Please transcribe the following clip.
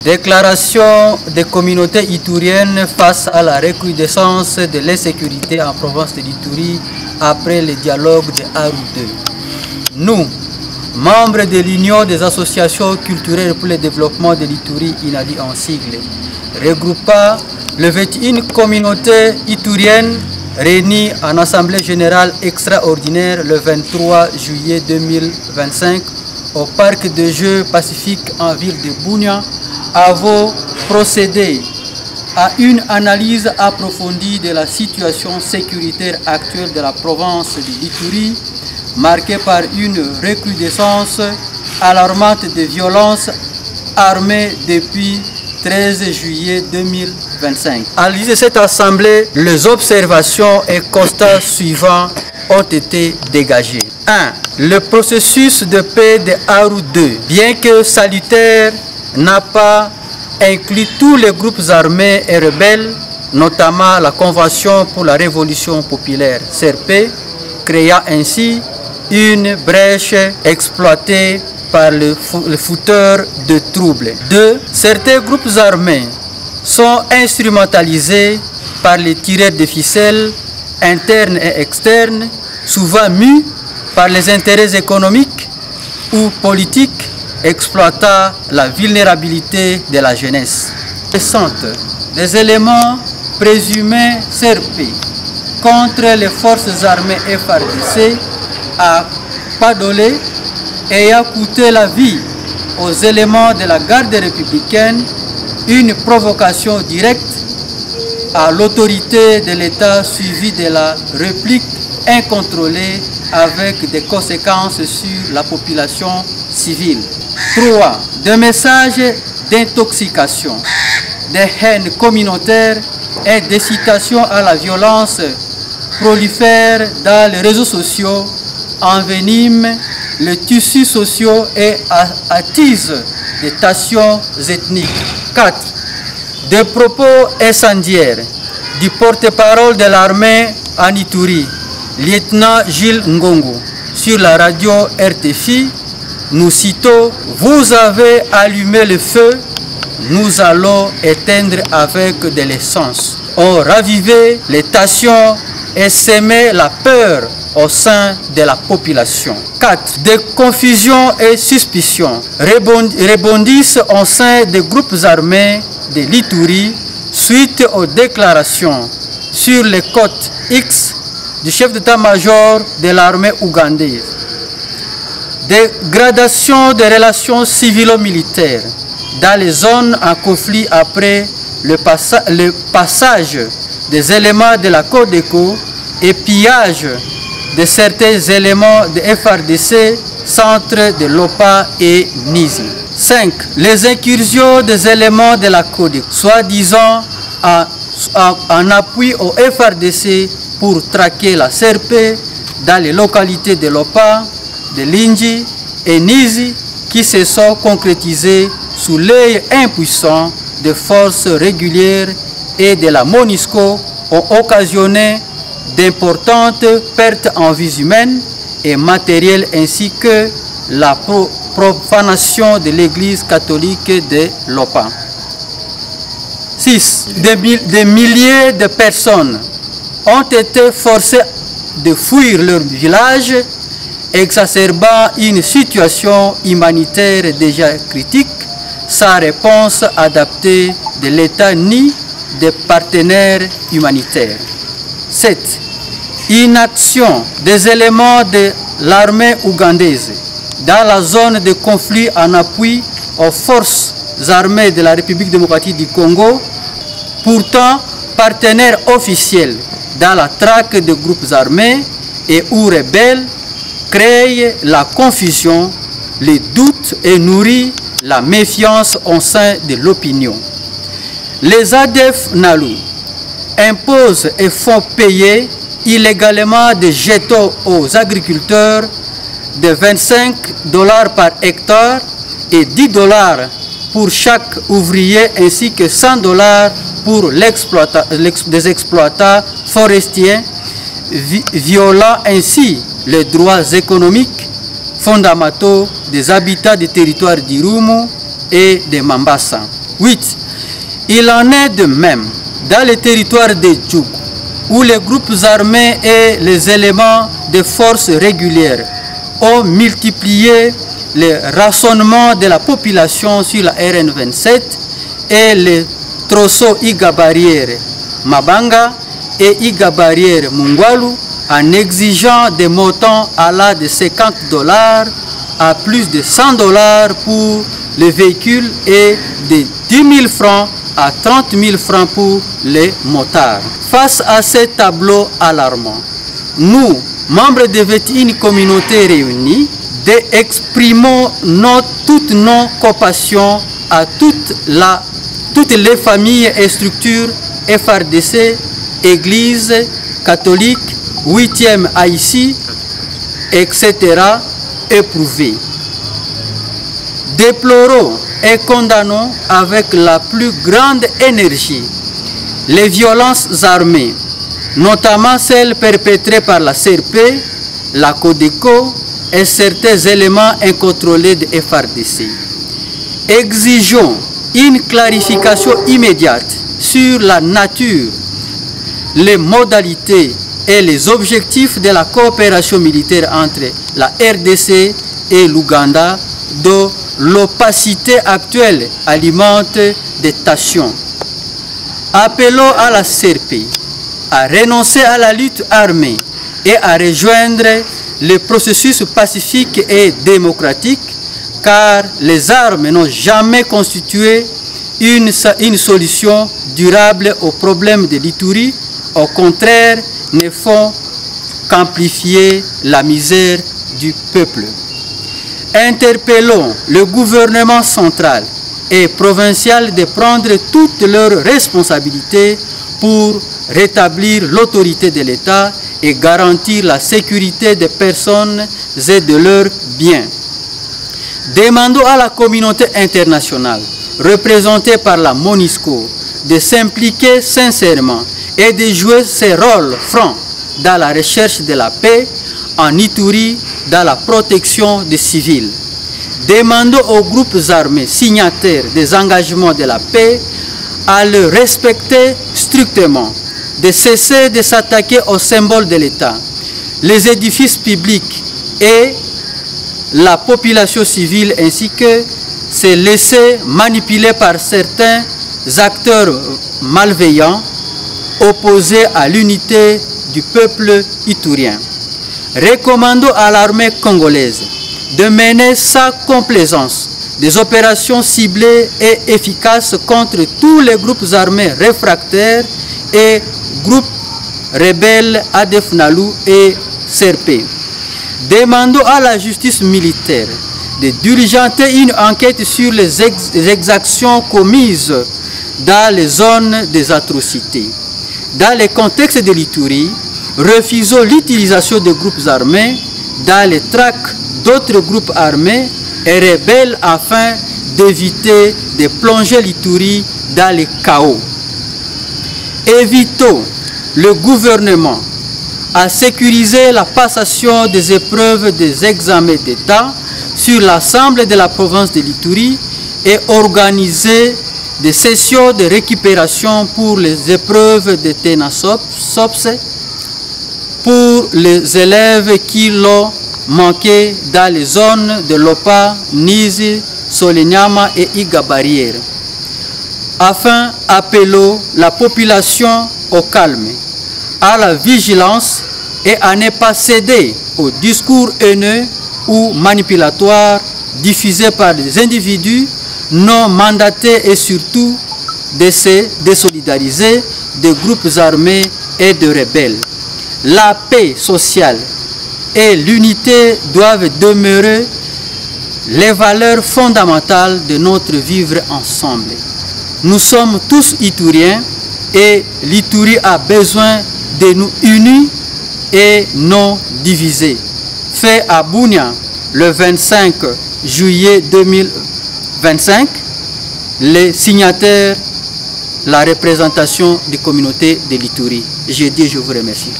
Déclaration des communautés itouriennes face à la recrudescence de l'insécurité en province de l'Ituri après le dialogue de Aru 2. Nous, membres de l'Union des associations culturelles pour le développement de l'Ituri, INADI en sigle, regroupant les 21 communautés itouriennes réunies en Assemblée générale extraordinaire le 23 juillet 2025 au parc de jeux Pacifique en ville de Bunia, avons procédé à une analyse approfondie de la situation sécuritaire actuelle de la province de l'Ituri, marquée par une recrudescence alarmante de violences armées depuis 13 juillet 2025. À l'issue de cette assemblée, les observations et constats suivants ont été dégagés. 1. Le processus de paix de Aru 2, bien que salutaire, n'a pas inclus tous les groupes armés et rebelles, notamment la Convention pour la Révolution populaire, CRP, créant ainsi une brèche exploitée par les fouteurs de troubles. 2. Certains groupes armés sont instrumentalisés par les tireurs de ficelles internes et externes, souvent mus par les intérêts économiques ou politiques, exploitant la vulnérabilité de la jeunesse. Des éléments présumés CRP contre les forces armées FARDC à Padolé ayant coûté la vie aux éléments de la garde républicaine, une provocation directe à l'autorité de l'État suivie de la réplique incontrôlée avec des conséquences sur la population civile. 3. Des messages d'intoxication, des haines communautaires et des citations à la violence prolifèrent dans les réseaux sociaux, enveniment les tissus sociaux et attisent des tensions ethniques. 4. Des propos incendiaires du porte-parole de l'armée en Ituri, lieutenant Gilles Ngongo, sur la radio RTFI, nous citons « Vous avez allumé le feu, nous allons éteindre avec de l'essence. » ont ravivé les tensions et sémé la peur au sein de la population. 4. Des confusions et suspicions rebondissent au sein des groupes armés de l'Ituri suite aux déclarations sur les côtes X du chef d'état-major de l'armée ougandaise. Des gradations de relations civilo-militaires dans les zones en conflit après le passage des éléments de la Codeco et pillage de certains éléments de FARDC, centre de l'OPA et NISI. 5. Les incursions des éléments de la Codeco, soi-disant en appui au FARDC pour traquer la CRP dans les localités de l'OPA, de l'Indji et NISI, qui se sont concrétisées sous l'œil impuissant des forces régulières et de la MONUSCO, ont occasionné d'importantes pertes en vies humaines et matérielles ainsi que la profanation de l'église catholique de l'OPA. 6. Des milliers de personnes ont été forcées de fuir leur village, exacerbant une situation humanitaire déjà critique, sans réponse adaptée de l'État ni des partenaires humanitaires. 7. Inaction des éléments de l'armée ougandaise dans la zone de conflit en appui aux forces armées de la République démocratique du Congo, pourtant partenaires officiels dans la traque de groupes armés et ou rebelles, crée la confusion, les doutes et nourrit la méfiance au sein de l'opinion. Les ADF NALU imposent et font payer illégalement des jetons aux agriculteurs de 25 $ par hectare et 10 $ pour chaque ouvrier ainsi que 100 $ pour des exploitants forestiers, violant ainsi les droits économiques fondamentaux des habitants des territoires d'Irumu et de Mambasa. 8. Il en est de même dans les territoires de Djouk, où les groupes armés et les éléments de forces régulières ont multiplié le rationnement de la population sur la RN 27 et les Trosso Iga Barrière Mabanga et Iga Barrière Mungwalu en exigeant des montants allant de $50 à plus de $100 pour les véhicules et de 10 000 francs à 30 000 francs pour les motards. Face à ces tableaux alarmants, nous, membres de une communauté réunie, exprimons toute nos compassion à toutes les familles et structures FARDC, Église catholique, 8e Haïti, etc. éprouvées. Déplorons et condamnons avec la plus grande énergie les violences armées, notamment celles perpétrées par la CRP, la Codeco et certains éléments incontrôlés de FARDC. Exigeons une clarification immédiate sur la nature, les modalités et les objectifs de la coopération militaire entre la RDC et l'Ouganda, dont l'opacité actuelle alimente des tensions. Appelons à la CRP à renoncer à la lutte armée et à rejoindre le processus pacifique et démocratique, car les armes n'ont jamais constitué une solution durable aux problèmes de l'Ituri. Au contraire, ne font qu'amplifier la misère du peuple. Interpellons le gouvernement central et provincial de prendre toutes leurs responsabilités pour rétablir l'autorité de l'État et garantir la sécurité des personnes et de leurs biens. Demandons à la communauté internationale, représentée par la MONUSCO, de s'impliquer sincèrement et de jouer ses rôles francs dans la recherche de la paix en Ituri, dans la protection des civils. Demandons aux groupes armés signataires des engagements de la paix à le respecter strictement, de cesser de s'attaquer aux symboles de l'État, les édifices publics et la population civile, ainsi que se laisser manipuler par certains acteurs malveillants opposés à l'unité du peuple iturien. Recommandons à l'armée congolaise de mener sans complaisance des opérations ciblées et efficaces contre tous les groupes armés réfractaires et groupes rebelles ADF NALU et CRP. Demandons à la justice militaire de diligenter une enquête sur les exactions commises dans les zones des atrocités. Dans le contexte de l'Ituri, refusons l'utilisation de groupes armés dans les tracts d'autres groupes armés et rebelles afin d'éviter de plonger l'Ituri dans le chaos. Évitons le gouvernement à sécuriser la passation des épreuves des examens d'État sur l'ensemble de la province de l'Ituri et organiser des sessions de récupération pour les épreuves de TENASOPS pour les élèves qui l'ont manqué dans les zones de Lopa, Nizi, Solenyama et Iga Barrière. Enfin, appelons la population au calme, à la vigilance et à ne pas céder aux discours haineux ou manipulatoires diffusés par des individus non mandatés et surtout de se désolidariser des groupes armés et de rebelles. La paix sociale et l'unité doivent demeurer les valeurs fondamentales de notre vivre ensemble. Nous sommes tous Ituriens et l'Ituri a besoin de nous unis et non divisés. Fait à Bunia le 25 juillet 2025, les signataires, la représentation des communautés de l'Ituri. Je vous remercie.